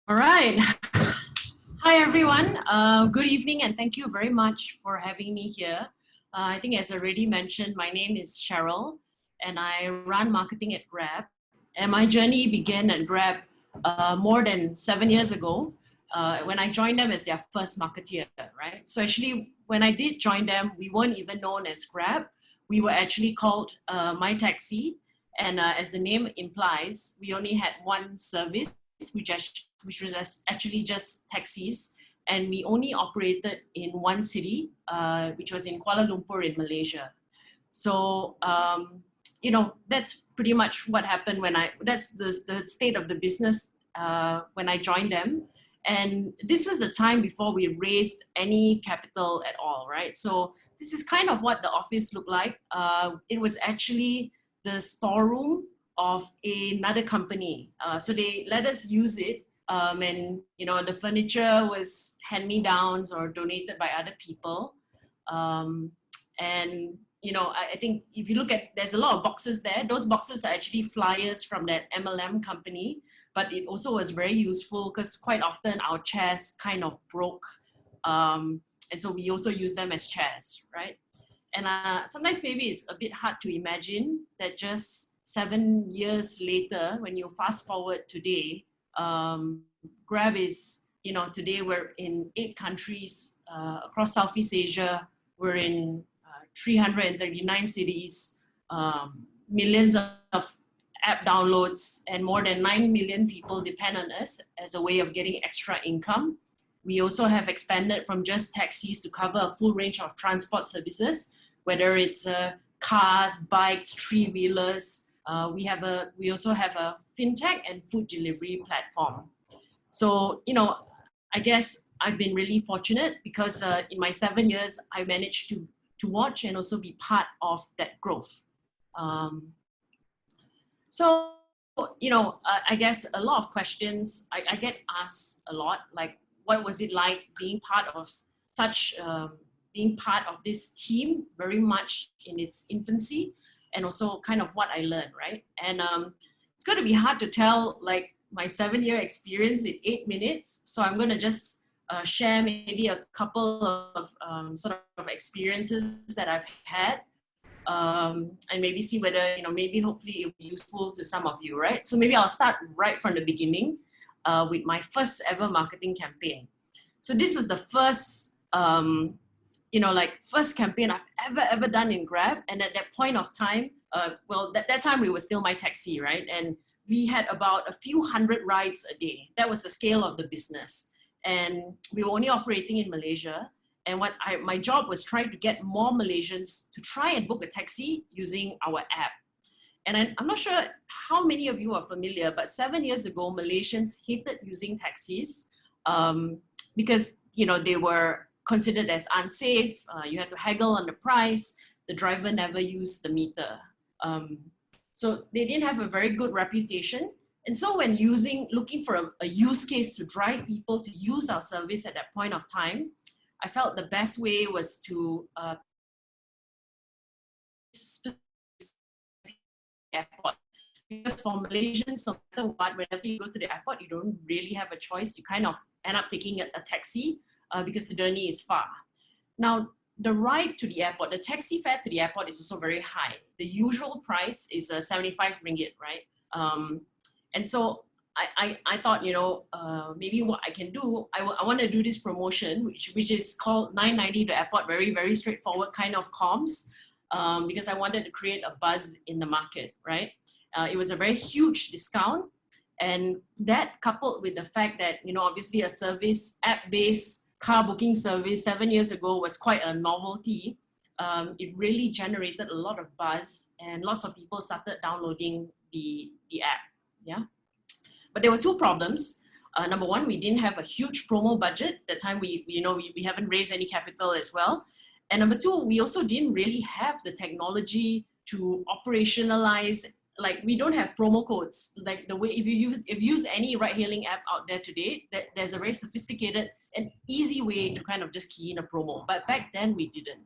All right. Hi, everyone. Good evening, and thank you very much for having me here. I think, as already mentioned, my name is Cheryl, and I run marketing at Grab. And my journey began at Grab more than 7 years ago when I joined them as their first marketeer, right? So, actually, when I did join them, we weren't even known as Grab. We were actually called My Taxi. And as the name implies, we only had one service, which was actually just taxis, and we only operated in one city, which was in Kuala Lumpur in Malaysia. So that's pretty much what happened that's the state of the business when I joined them. And this was the time before we raised any capital at all, right? So this is kind of what the office looked like. It was actually the storeroom of another company. So they let us use it, and the furniture was hand-me-downs or donated by other people. And I think if you look at, there's a lot of boxes there. Those boxes are actually flyers from that MLM company, but it also was very useful because quite often our chairs kind of broke, and so we also use them as chairs, right? And sometimes maybe it's a bit hard to imagine that just 7 years later, when you fast forward today, Grab is, today we're in 8 countries across Southeast Asia. We're in 339 cities, millions of app downloads, and more than 9 million people depend on us as a way of getting extra income. We also have expanded from just taxis to cover a full range of transport services, whether it's cars, bikes, three-wheelers. We also have a fintech and food delivery platform. So, I guess I've been really fortunate because in my 7 years, I managed to watch and also be part of that growth. So, I guess a lot of questions I get asked a lot, like, what was it like being part of being part of this team very much in its infancy, and also kind of what I learned, right? And it's going to be hard to tell like my 7-year experience in 8 minutes. So I'm going to just share maybe a couple of sort of experiences that I've had, and maybe see whether, maybe hopefully it'll be useful to some of you, right? So maybe I'll start right from the beginning with my first ever marketing campaign. So this was the first, first campaign I've ever done in Grab. And at that point of time, that time we were still My Taxi, right? And we had about a few hundred rides a day. That was the scale of the business. And we were only operating in Malaysia. And my job was trying to get more Malaysians to try and book a taxi using our app. And I'm not sure how many of you are familiar, but 7 years ago, Malaysians hated using taxis because, they were considered as unsafe. You had to haggle on the price. The driver never used the meter. So they didn't have a very good reputation. And so when looking for a use case to drive people to use our service at that point of time, I felt the best way was to airport. Because for Malaysians, no matter what, whenever you go to the airport, you don't really have a choice. You kind of end up taking a taxi because the journey is far. Now, the ride to the airport, the taxi fare to the airport is also very high. The usual price is 75 ringgit, right? And so I thought, maybe what I can do, I want to do this promotion, which is called 990 to airport, very, very straightforward kind of comms, because I wanted to create a buzz in the market, right? It was a very huge discount. And that coupled with the fact that, obviously a service, app-based car booking service 7 years ago was quite a novelty. It really generated a lot of buzz and lots of people started downloading the app. Yeah, but there were two problems. Number one, we didn't have a huge promo budget. At that time, we haven't raised any capital as well. And number two, we also didn't really have the technology to operationalize. Like, we don't have promo codes. Like the way if you use any ride-hailing app out there today, there's a very sophisticated and easy way to kind of just key in a promo. But back then we didn't.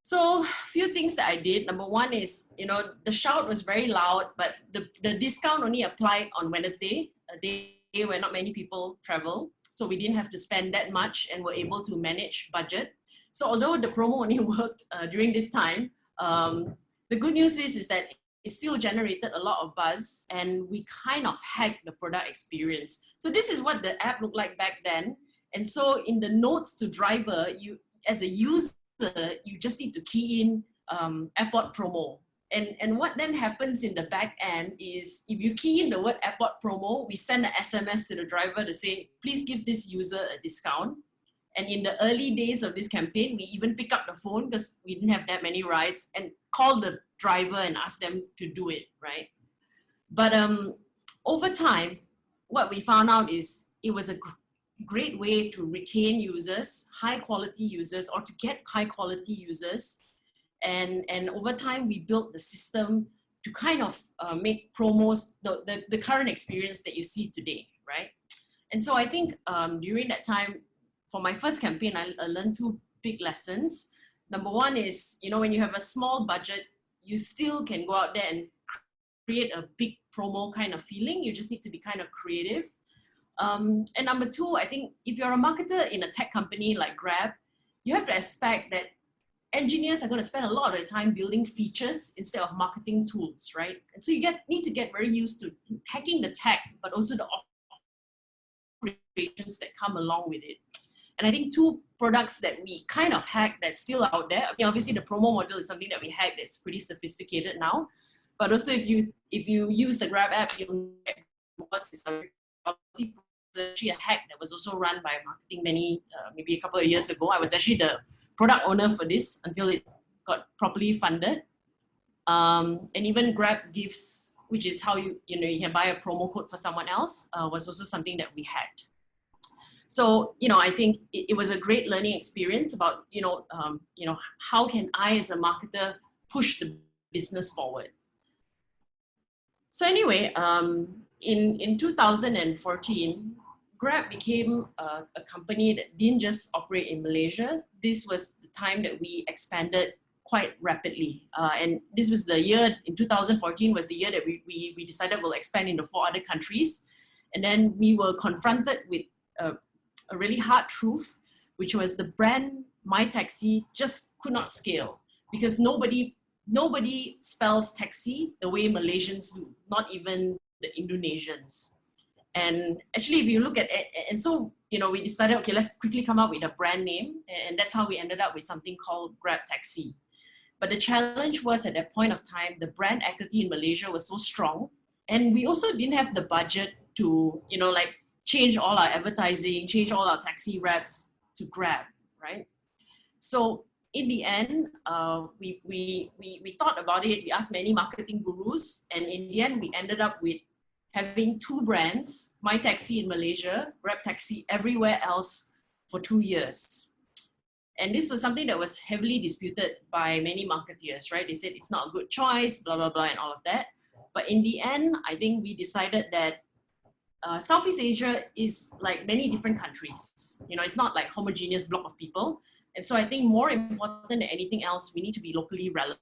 So a few things that I did. Number one is, the shout was very loud, but the discount only applied on Wednesday, a day where not many people travel. So we didn't have to spend that much and were able to manage budget. So although the promo only worked during this time, the good news is that it still generated a lot of buzz and we kind of hacked the product experience. So this is what the app looked like back then. And so in the notes to driver, you as a user, you just need to key in airport promo. And what then happens in the back end is if you key in the word airport promo, we send an SMS to the driver to say, please give this user a discount. And in the early days of this campaign, we even pick up the phone because we didn't have that many rides and call the driver and ask them to do it, right? But over time, what we found out is it was a great way to retain users, high quality users, or to get high quality users. And over time, we built the system to kind of make promos the current experience that you see today, right? And so I think during that time, for my first campaign, I learned two big lessons. Number one is, you know, when you have a small budget, you still can go out there and create a big promo kind of feeling. You just need to be kind of creative. And number two, I think if you're a marketer in a tech company like Grab, you have to expect that engineers are going to spend a lot of their time building features instead of marketing tools, right? And so you need to get very used to hacking the tech, but also the operations that come along with it. And I think two products that we kind of hacked that's still out there. I mean, obviously the promo model is something that we hacked that's pretty sophisticated now. But also if you use the Grab app, you'll get what's actually a hack that was also run by marketing maybe a couple of years ago. I was actually the product owner for this until it got properly funded. And even Grab Gifts, which is how you can buy a promo code for someone else, was also something that we had. So, I think it was a great learning experience about, how can I as a marketer push the business forward? So anyway, in 2014, Grab became a company that didn't just operate in Malaysia. This was the time that we expanded quite rapidly. And this was the year, in 2014 was the year that we decided we'll expand into 4 other countries. And then we were confronted with a really hard truth, which was the brand My Taxi just could not scale because nobody spells taxi the way Malaysians do, not even the Indonesians. And actually, if you look at it, and so, we decided, okay, let's quickly come up with a brand name. And that's how we ended up with something called Grab Taxi. But the challenge was at that point of time, the brand equity in Malaysia was so strong. And we also didn't have the budget to, change all our advertising, change all our taxi reps to Grab, right? So in the end, we thought about it. We asked many marketing gurus. And in the end, we ended up with having 2 brands, My Taxi in Malaysia, Grab Taxi everywhere else for 2 years. And this was something that was heavily disputed by many marketeers, right? They said it's not a good choice, blah, blah, blah, and all of that. But in the end, I think we decided that Southeast Asia is like many different countries. It's not like homogeneous block of people. And so I think more important than anything else, we need to be locally relevant.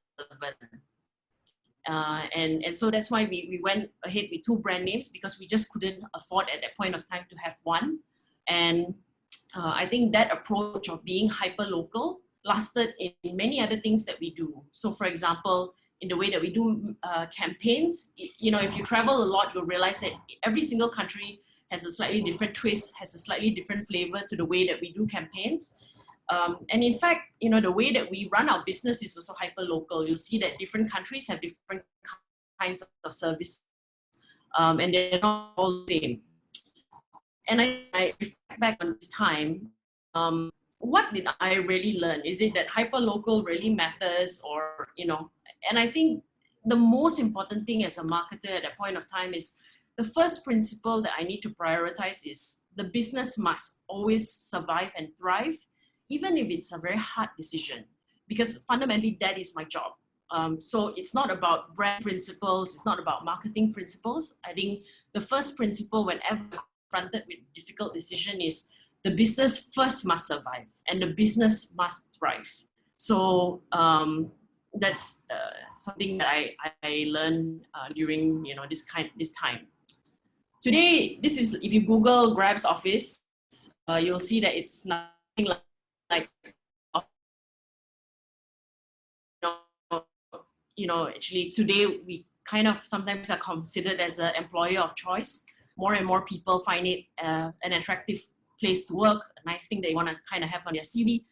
And so that's why we went ahead with 2 brand names because we just couldn't afford at that point of time to have one. And I think that approach of being hyper-local lasted in many other things that we do. So for example, in the way that we do campaigns, if you travel a lot, you'll realize that every single country has a slightly different twist, has a slightly different flavor to the way that we do campaigns. And in fact, the way that we run our business is also hyper-local. You'll see that different countries have different kinds of service, and they're not all the same. And I reflect back on this time, what did I really learn? Is it that hyper-local really matters or, and I think the most important thing as a marketer at that point of time is the first principle that I need to prioritize is the business must always survive and thrive, even if it's a very hard decision, because fundamentally that is my job. So it's not about brand principles, it's not about marketing principles. I think the first principle whenever confronted with difficult decision is the business first must survive and the business must thrive. So that's something that I learned during this time. Today, this is, if you Google Grab's office, you'll see that it's nothing like actually today we kind of sometimes are considered as an employer of choice. More and more people find it an attractive place to work, a nice thing they want to kind of have on their CV.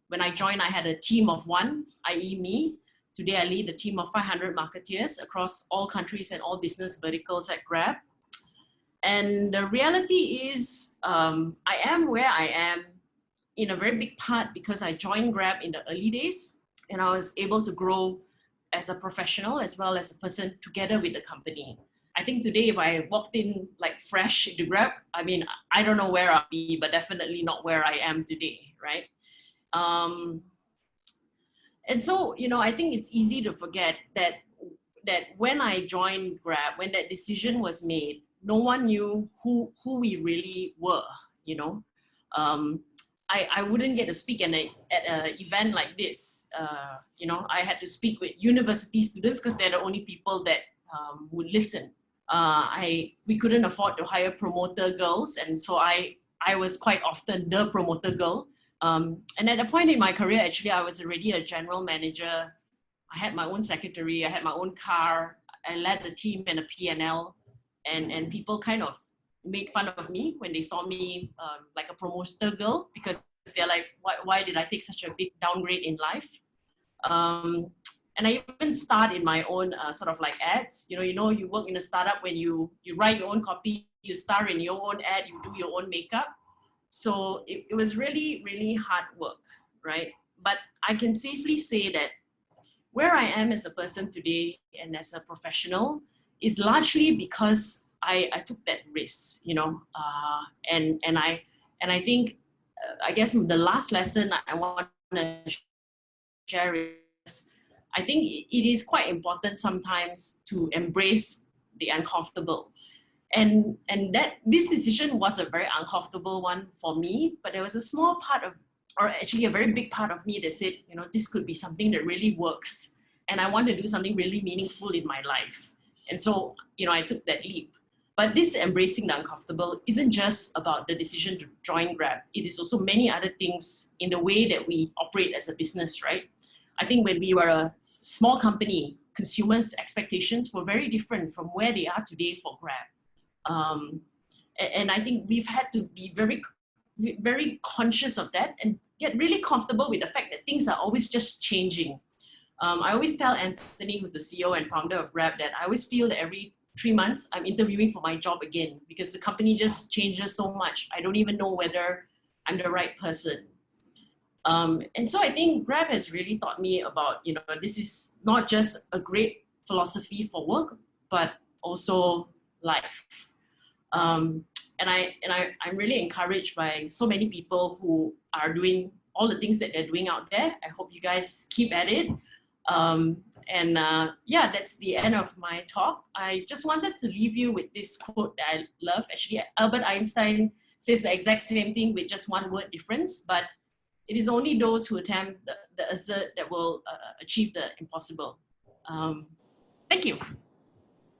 When I joined, I had a team of one, i.e. me. Today, I lead a team of 500 marketeers across all countries and all business verticals at Grab. And the reality is, I am where I am in a very big part because I joined Grab in the early days, and I was able to grow as a professional as well as a person together with the company. I think today, if I walked in like fresh into Grab, I mean, I don't know where I'll be, but definitely not where I am today, right? And so, I think it's easy to forget that when I joined Grab, when that decision was made, no one knew who we really were, I wouldn't get to speak at an event like this. I had to speak with university students because they're the only people that would listen. We couldn't afford to hire promoter girls, and so I was quite often the promoter girl. And at a point in my career, actually, I was already a general manager. I had my own secretary, I had my own car, I led the team and a P&L, and people kind of made fun of me when they saw me like a promoter girl, because they're like, why did I take such a big downgrade in life? And I even starred in my own sort of like ads. You work in a startup when you write your own copy, you star in your own ad, you do your own makeup. So it was really, really hard work, right? But I can safely say that where I am as a person today and as a professional is largely because I took that risk, and I think, I guess the last lesson I want to share is, I think it is quite important sometimes to embrace the uncomfortable. And that this decision was a very uncomfortable one for me, but there was a small part of, or actually a very big part of me that said, this could be something that really works. And I want to do something really meaningful in my life. And so, I took that leap. But this embracing the uncomfortable isn't just about the decision to join Grab. It is also many other things in the way that we operate as a business, right? I think when we were a small company, consumers' expectations were very different from where they are today for Grab. And I think we've had to be very, very conscious of that and get really comfortable with the fact that things are always just changing. I always tell Anthony, who's the CEO and founder of Grab, that I always feel that every 3 months I'm interviewing for my job again, because the company just changes so much. I don't even know whether I'm the right person. And so I think Grab has really taught me about, this is not just a great philosophy for work, but also life. And I'm really encouraged by so many people who are doing all the things that they're doing out there. I hope you guys keep at it. Yeah, that's the end of my talk. I just wanted to leave you with this quote that I love. Actually, Albert Einstein says the exact same thing with just one word difference, but it is only those who attempt the absurd that will achieve the impossible. Thank you.